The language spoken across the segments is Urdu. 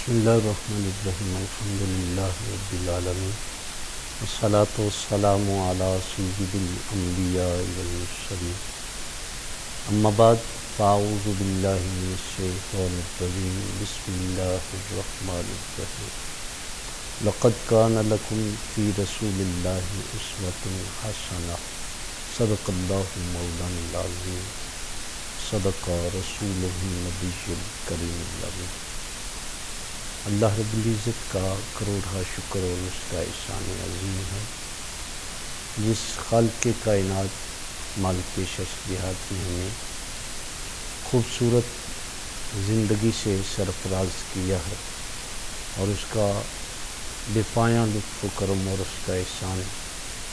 بسم اللہ الرحمن الرحیم الحمد للہ رب العالمین والصلاة والسلام علی سید الانبیاء والمرسلین اما بعد فاعوذ باللہ من الشیطان الرجیم بسم اللہ الرحمن الرحیم لقد کان لکم فی رسول اللہ اسوۃ حسنہ صدق اللہ مولانا العظیم صدق رسولہ النبی الکریم الامین۔ اللہ رب العزت کا کروڑا شکر اور اس کا احسان عظیم ہے جس خالق کائنات مالک شخصیات نے ہمیں خوبصورت زندگی سے سرفراز کیا ہے اور اس کا بے پایاں لطف و کرم اور اس کا احسان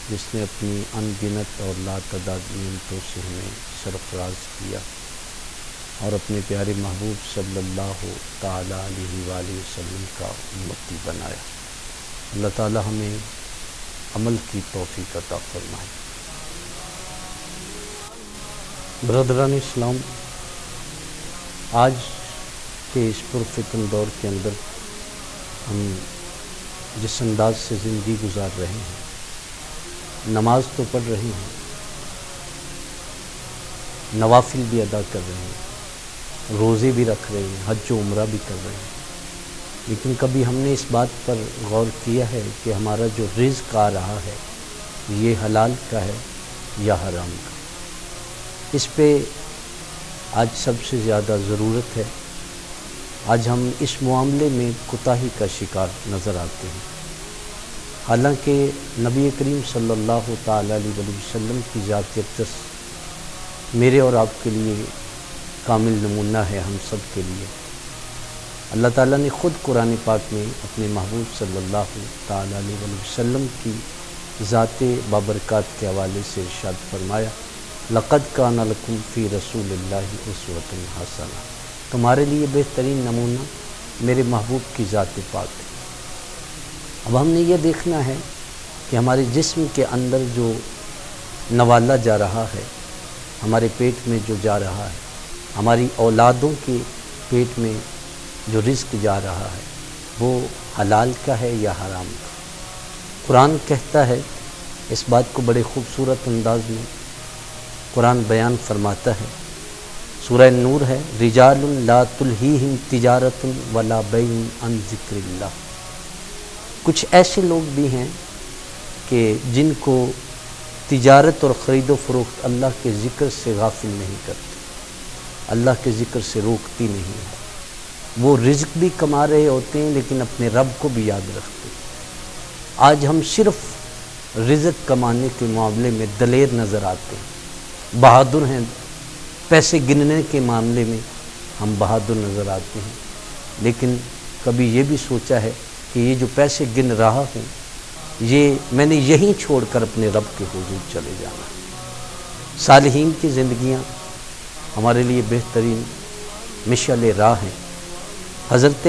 جس نے اپنی ان گنت اور لاتعداد نعمتوں سے ہمیں سرفراز کیا اور اپنے پیارے محبوب صلی اللہ تعالیٰ علیہ وآلہ وسلم کا امتی بنایا۔ اللہ تعالیٰ ہمیں عمل کی توفیق عطا فرمائے۔ برادران اسلام، آج کے اس پرفتن دور کے اندر ہم جس انداز سے زندگی گزار رہے ہیں، نماز تو پڑھ رہے ہیں، نوافل بھی ادا کر رہے ہیں، روزے بھی رکھ رہے ہیں، حج و عمرہ بھی کر رہے ہیں، لیکن کبھی ہم نے اس بات پر غور کیا ہے کہ ہمارا جو رزق آ رہا ہے یہ حلال کا ہے یا حرام کا؟ اس پہ آج سب سے زیادہ ضرورت ہے۔ آج ہم اس معاملے میں کوتاہی کا شکار نظر آتے ہیں، حالانکہ نبی کریم صلی اللہ تعالیٰ علیہ وسلم کی ذات اقدس میرے اور آپ کے لیے کامل نمونہ ہے، ہم سب کے لیے۔ اللہ تعالیٰ نے خود قرآن پاک میں اپنے محبوب صلی اللہ تعالیٰ علیہ وسلم کی ذات بابرکات کے حوالے سے ارشاد فرمایا، لقد کان لکم فی رسول اللہ اسوۃ حسنہ، تمہارے لیے بہترین نمونہ میرے محبوب کی ذات پاک ہے۔ اب ہم نے یہ دیکھنا ہے کہ ہمارے جسم کے اندر جو نوالا جا رہا ہے، ہمارے پیٹ میں جو جا رہا ہے، ہماری اولادوں کے پیٹ میں جو رزق جا رہا ہے وہ حلال کا ہے یا حرام کا؟ قرآن کہتا ہے اس بات کو بڑے خوبصورت انداز میں قرآن بیان فرماتا ہے، سورہ نور ہے، رجال لا تلہیہم تجارت ولا بیع عن ذکر اللہ۔ کچھ ایسے لوگ بھی ہیں کہ جن کو تجارت اور خرید و فروخت اللہ کے ذکر سے غافل نہیں کرتی، اللہ کے ذکر سے روکتی نہیں ہے۔ وہ رزق بھی کما رہے ہوتے ہیں لیکن اپنے رب کو بھی یاد رکھتے ہیں۔ آج ہم صرف رزق کمانے کے معاملے میں دلیر نظر آتے ہیں، بہادر ہیں، پیسے گننے کے معاملے میں ہم بہادر نظر آتے ہیں، لیکن کبھی یہ بھی سوچا ہے کہ یہ جو پیسے گن رہا ہوں یہ میں نے یہیں چھوڑ کر اپنے رب کے حضور چلے جانا ہے۔ صالحین کی زندگیاں ہمارے لیے بہترین مشعل راہ ہیں۔ حضرت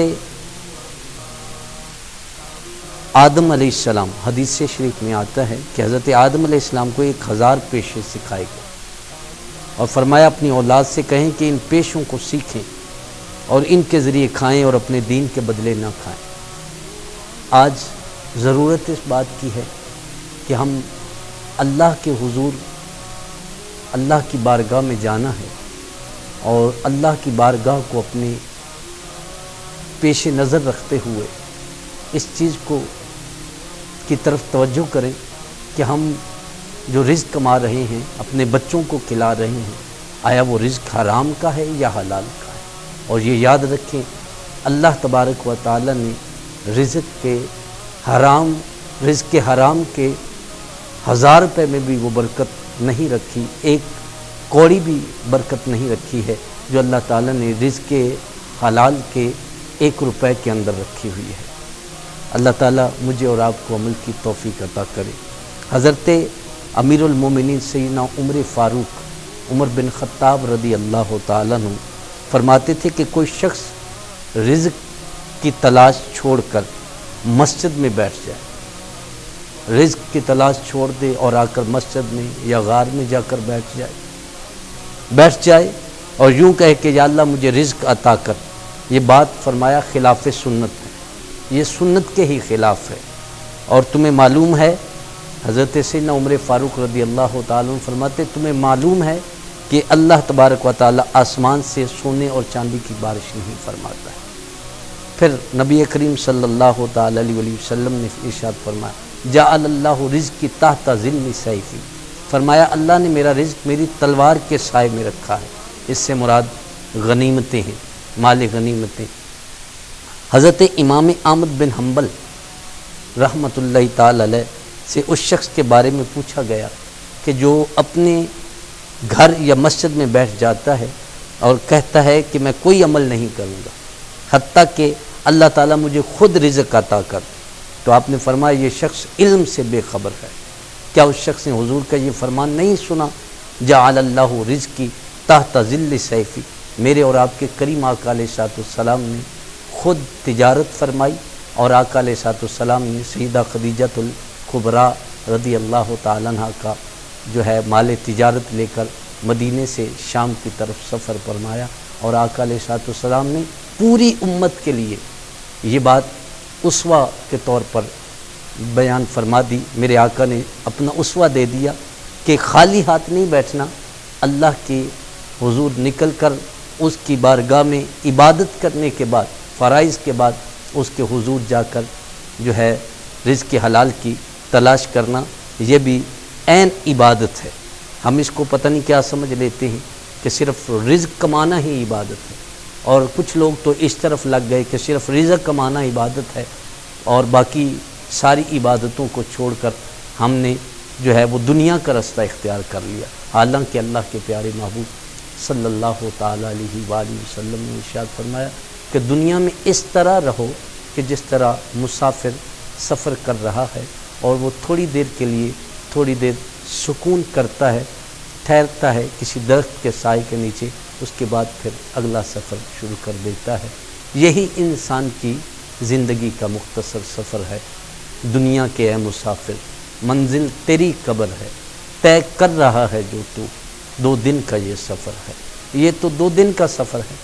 آدم علیہ السلام، حدیث شریف میں آتا ہے کہ حضرت آدم علیہ السلام کو 1000 پیشے سکھائے گئے اور فرمایا اپنی اولاد سے کہیں کہ ان پیشوں کو سیکھیں اور ان کے ذریعے کھائیں اور اپنے دین کے بدلے نہ کھائیں۔ آج ضرورت اس بات کی ہے کہ ہم اللہ کے حضور، اللہ کی بارگاہ میں جانا ہے اور اللہ کی بارگاہ کو اپنے پیش نظر رکھتے ہوئے اس چیز کی طرف توجہ کریں کہ ہم جو رزق کما رہے ہیں، اپنے بچوں کو کھلا رہے ہیں، آیا وہ رزق حرام کا ہے یا حلال کا ہے؟ اور یہ یاد رکھیں اللہ تبارک و تعالیٰ نے رزق کے حرام کے 1000 روپے میں بھی وہ برکت نہیں رکھی، ایک کوڑی بھی برکت نہیں رکھی ہے جو اللہ تعالیٰ نے رزق حلال کے 1 روپے کے اندر رکھی ہوئی ہے۔ اللہ تعالیٰ مجھے اور آپ کو عمل کی توفیق عطا کرے۔ حضرت امیر المومنین سیدنا عمر بن خطاب رضی اللہ تعالیٰ عنہ فرماتے تھے کہ کوئی شخص رزق کی تلاش چھوڑ کر مسجد میں بیٹھ جائے، رزق کی تلاش چھوڑ دے اور آ کر مسجد میں یا غار میں جا کر بیٹھ جائے اور یوں کہے کہ یا اللہ مجھے رزق عطا کر، یہ بات فرمایا خلاف سنت ہے، یہ سنت کے ہی خلاف ہے۔ اور تمہیں معلوم ہے، حضرت سیدنا عمر فاروق رضی اللہ تعالیٰ عنہ فرماتے تمہیں معلوم ہے کہ اللہ تبارک و تعالیٰ آسمان سے سونے اور چاندی کی بارش نہیں فرماتا ہے۔ پھر نبی کریم صلی اللہ تعالیٰ علیہ وسلم نے ارشاد فرمایا جعل اللہ رزقی تحت ظل سیفی، فرمایا اللہ نے میرا رزق میری تلوار کے سائے میں رکھا ہے۔ اس سے مراد غنیمتیں ہیں، مال غنیمتیں۔ حضرت امام احمد بن حنبل رحمۃ اللہ تعالی علیہ سے اس شخص کے بارے میں پوچھا گیا کہ جو اپنے گھر یا مسجد میں بیٹھ جاتا ہے اور کہتا ہے کہ میں کوئی عمل نہیں کروں گا حتیٰ کہ اللہ تعالیٰ مجھے خود رزق عطا کر، تو آپ نے فرمایا یہ شخص علم سے بے خبر ہے۔ کیا اس شخص نے حضور کا یہ فرمان نہیں سنا جعل اللہ رزقی تحت ظل سیفی؟ میرے اور آپ کے کریم آقا علیہ الصلوۃ والسلام نے خود تجارت فرمائی، اور آقا علیہ الصلوۃ والسلام نے سیدہ خدیجۃ الکبریٰ رضی اللہ تعالیٰ عنہ کا جو ہے مال تجارت لے کر مدینے سے شام کی طرف سفر فرمایا، اور آقا علیہ الصلوۃ والسلام نے پوری امت کے لیے یہ بات اسوہ کے طور پر بیان فرما دی۔ میرے آقا نے اپنا اسوہ دے دیا کہ خالی ہاتھ نہیں بیٹھنا، اللہ کے حضور نکل کر اس کی بارگاہ میں عبادت کرنے کے بعد، فرائض کے بعد اس کے حضور جا کر جو ہے رزق حلال کی تلاش کرنا، یہ بھی عین عبادت ہے۔ ہم اس کو پتہ نہیں کیا سمجھ لیتے ہیں کہ صرف رزق کمانا ہی عبادت ہے، اور کچھ لوگ تو اس طرف لگ گئے کہ صرف رزق کمانا عبادت ہے اور باقی ساری عبادتوں کو چھوڑ کر ہم نے جو ہے وہ دنیا کا رستہ اختیار کر لیا۔ حالانکہ اللہ کے پیارے محبوب صلی اللہ تعالیٰ علیہ وآلہ وسلم نے ارشاد فرمایا کہ دنیا میں اس طرح رہو کہ جس طرح مسافر سفر کر رہا ہے اور وہ تھوڑی دیر کے لیے تھوڑی دیر سکون کرتا ہے، ٹھہرتا ہے کسی درخت کے سائے کے نیچے، اس کے بعد پھر اگلا سفر شروع کر دیتا ہے۔ یہی انسان کی زندگی کا مختصر سفر ہے۔ دنیا کے اے مسافر، منزل تیری قبر ہے، طے کر رہا ہے جو تو 2 دن کا یہ سفر ہے۔ یہ تو 2 دن کا سفر ہے،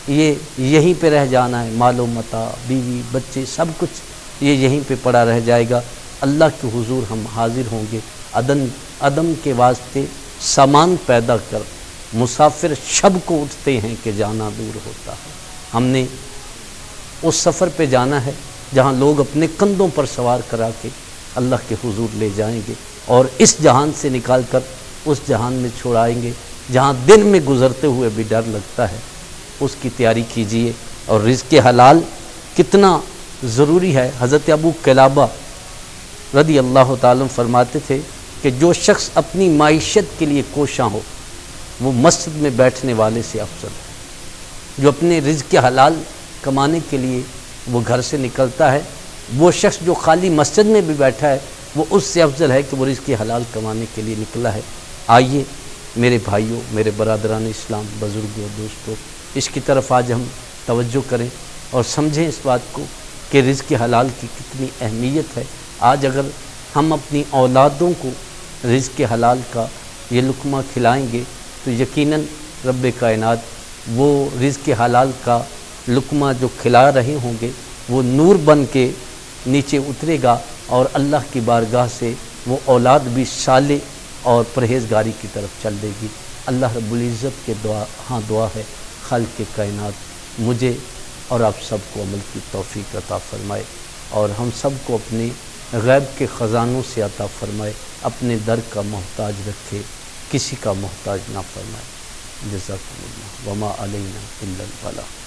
یہ یہیں پہ رہ جانا ہے، مال و متاع، بیوی بچے سب کچھ یہ یہیں پہ پڑا رہ جائے گا۔ اللہ کے حضور ہم حاضر ہوں گے۔ عدم کے واسطے سامان پیدا کر مسافر شب کو اٹھتے ہیں کہ جانا دور ہوتا ہے۔ ہم نے اس سفر پہ جانا ہے جہاں لوگ اپنے کندھوں پر سوار کرا کے اللہ کے حضور لے جائیں گے، اور اس جہان سے نکال کر اس جہان میں چھوڑائیں گے جہاں دن میں گزرتے ہوئے بھی ڈر لگتا ہے۔ اس کی تیاری کیجئے۔ اور رزق حلال کتنا ضروری ہے۔ حضرت ابو قلابہ رضی اللہ تعالیٰ فرماتے تھے کہ جو شخص اپنی معیشت کے لیے کوشاں ہو وہ مسجد میں بیٹھنے والے سے افضل ہے۔ جو اپنے رزق حلال کمانے کے لیے وہ گھر سے نکلتا ہے، وہ شخص جو خالی مسجد میں بھی بیٹھا ہے وہ اس سے افضل ہے کہ وہ رزق حلال کمانے کے لیے نکلا ہے۔ آئیے میرے بھائیوں، میرے برادران اسلام، بزرگوں، دوستوں، اس کی طرف آج ہم توجہ کریں اور سمجھیں اس بات کو کہ رزق حلال کی کتنی اہمیت ہے۔ آج اگر ہم اپنی اولادوں کو رزق حلال کا یہ لقمہ کھلائیں گے تو یقیناً رب کائنات وہ رزق حلال کا لقمہ جو کھلا رہے ہوں گے وہ نور بن کے نیچے اترے گا، اور اللہ کی بارگاہ سے وہ اولاد بھی صالح اور پرہیزگاری کی طرف چل دے گی۔ اللہ رب العزت کے دعا ہے خالق کائنات مجھے اور آپ سب کو عمل کی توفیق عطا فرمائے، اور ہم سب کو اپنے غیب کے خزانوں سے عطا فرمائے، اپنے در کا محتاج رکھے، کسی کا محتاج نہ فرمائے۔ جزاکم اللہ وما علینا الا البلاغ۔